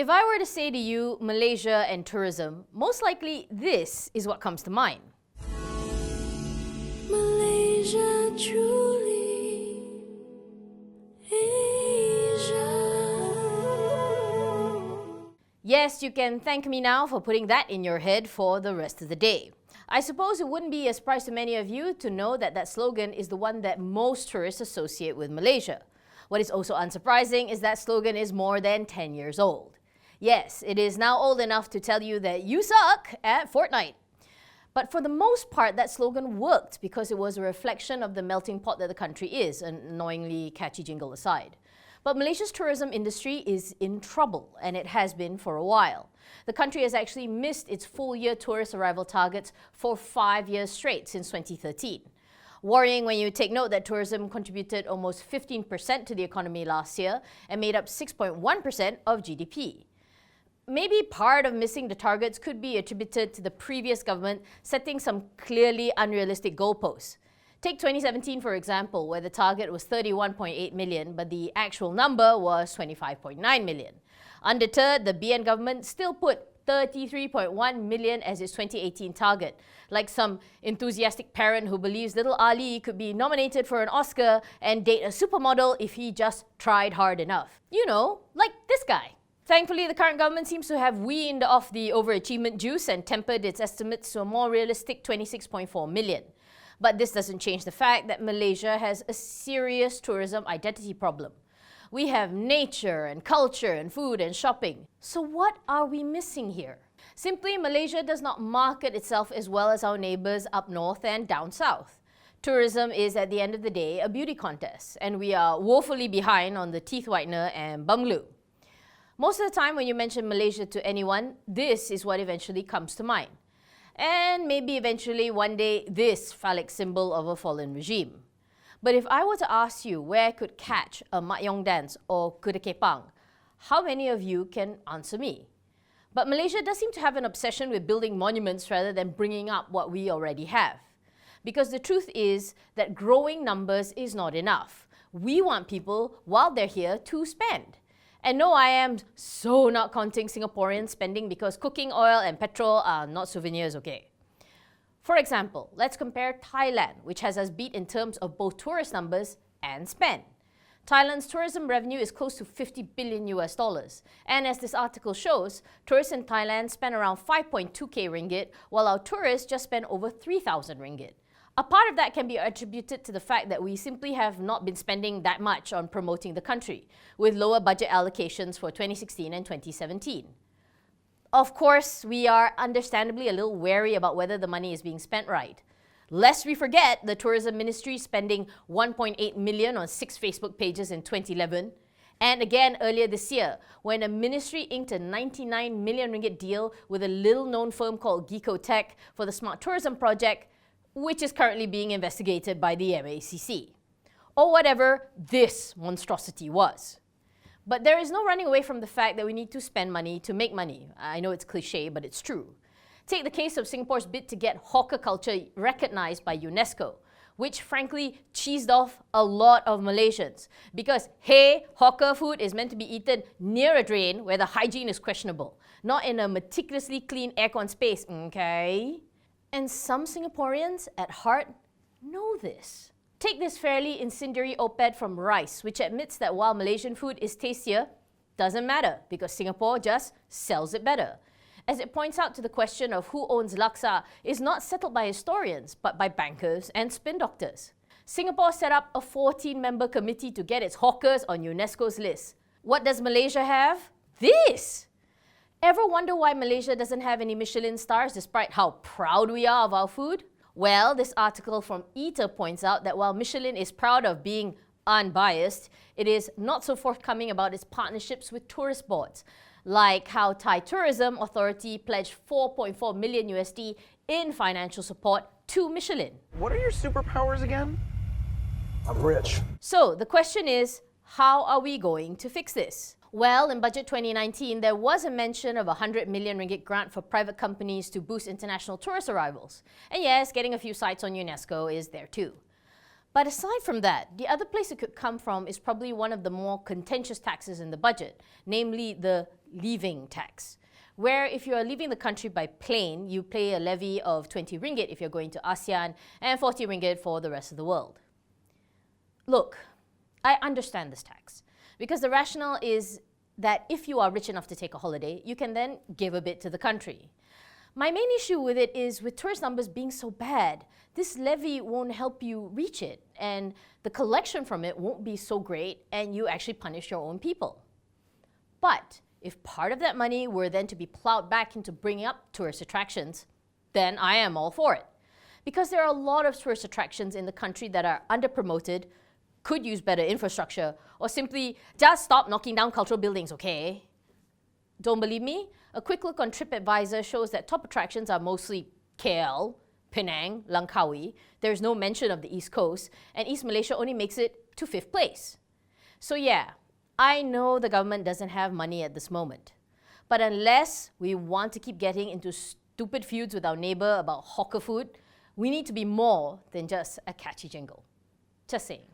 If I were to say to you Malaysia and tourism, most likely this is what comes to mind. Malaysia truly Asia. Yes, you can thank me now for putting that in your head for the rest of the day. I suppose it wouldn't be a surprise to many of you to know that that slogan is the one that most tourists associate with Malaysia. What is also unsurprising is that slogan is more than 10 years old. Yes, it is now old enough to tell you that you suck at Fortnite. But for the most part, that slogan worked because it was a reflection of the melting pot that the country is, an annoyingly catchy jingle aside. But Malaysia's tourism industry is in trouble, and it has been for a while. The country has actually missed its full-year tourist arrival targets for 5 years straight since 2013. Worrying when you take note that tourism contributed almost 15% to the economy last year and made up 6.1% of GDP. Maybe part of missing the targets could be attributed to the previous government setting some clearly unrealistic goalposts. Take 2017 for example, where the target was 31.8 million, but the actual number was 25.9 million. Undeterred, the BN government still put 33.1 million as its 2018 target, like some enthusiastic parent who believes little Ali could be nominated for an Oscar and date a supermodel if he just tried hard enough. You know, like this guy. Thankfully, the current government seems to have weaned off the overachievement juice and tempered its estimates to a more realistic 26.4 million. But this doesn't change the fact that Malaysia has a serious tourism identity problem. We have nature and culture and food and shopping. So what are we missing here? Simply, Malaysia does not market itself as well as our neighbours up north and down south. Tourism is, at the end of the day, a beauty contest, and we are woefully behind on the teeth whitener and bum glue. Most of the time when you mention Malaysia to anyone, this is what eventually comes to mind. And maybe eventually one day this phallic symbol of a fallen regime. But if I were to ask you where I could catch a Mak Yong dance or Kuda Kepang, how many of you can answer me? But Malaysia does seem to have an obsession with building monuments rather than bringing up what we already have. Because the truth is that growing numbers is not enough. We want people, while they're here, to spend. And no, I am so not counting Singaporeans spending because cooking oil and petrol are not souvenirs, okay? For example, let's compare Thailand, which has us beat in terms of both tourist numbers and spend. Thailand's tourism revenue is close to 50 billion US dollars. And as this article shows, tourists in Thailand spend around 5.2k ringgit, while our tourists just spend over 3,000 ringgit. A part of that can be attributed to the fact that we simply have not been spending that much on promoting the country, with lower budget allocations for 2016 and 2017. Of course, we are understandably a little wary about whether the money is being spent right. Lest we forget the tourism ministry spending 1.8 million on 6 Facebook pages in 2011, and again earlier this year, when a ministry inked a 99 million ringgit deal with a little-known firm called Geeko Tech for the Smart Tourism Project, which is currently being investigated by the MACC. Or whatever this monstrosity was. But there is no running away from the fact that we need to spend money to make money. I know it's cliche, but it's true. Take the case of Singapore's bid to get hawker culture recognized by UNESCO, which frankly cheesed off a lot of Malaysians. Because, hey, hawker food is meant to be eaten near a drain where the hygiene is questionable, not in a meticulously clean aircon space, okay? And some Singaporeans, at heart, know this. Take this fairly incendiary op-ed from Rice, which admits that while Malaysian food is tastier, doesn't matter because Singapore just sells it better. As it points out to the question of who owns laksa is not settled by historians, but by bankers and spin doctors. Singapore set up a 14-member committee to get its hawkers on UNESCO's list. What does Malaysia have? This! Ever wonder why Malaysia doesn't have any Michelin stars despite how proud we are of our food? Well, this article from Eater points out that while Michelin is proud of being unbiased, it is not so forthcoming about its partnerships with tourist boards, like how Thai Tourism Authority pledged 4.4 million USD in financial support to Michelin. What are your superpowers again? I'm rich. So the question is, how are we going to fix this? Well, in Budget 2019, there was a mention of a 100 million ringgit grant for private companies to boost international tourist arrivals. And yes, getting a few sites on UNESCO is there too. But aside from that, the other place it could come from is probably one of the more contentious taxes in the budget, namely the leaving tax, where if you are leaving the country by plane, you pay a levy of 20 ringgit if you're going to ASEAN and 40 ringgit for the rest of the world. Look, I understand this tax because the rationale is that if you are rich enough to take a holiday, you can then give a bit to the country. My main issue with it is with tourist numbers being so bad, this levy won't help you reach it, and the collection from it won't be so great, and you actually punish your own people. But if part of that money were then to be plowed back into bringing up tourist attractions, then I am all for it. Because there are a lot of tourist attractions in the country that are under-promoted, could use better infrastructure, or simply just stop knocking down cultural buildings, okay? Don't believe me? A quick look on TripAdvisor shows that top attractions are mostly KL, Penang, Langkawi. There's no mention of the East Coast, and East Malaysia only makes it to 5th place. So yeah, I know the government doesn't have money at this moment. But unless we want to keep getting into stupid feuds with our neighbour about hawker food, we need to be more than just a catchy jingle. Just saying.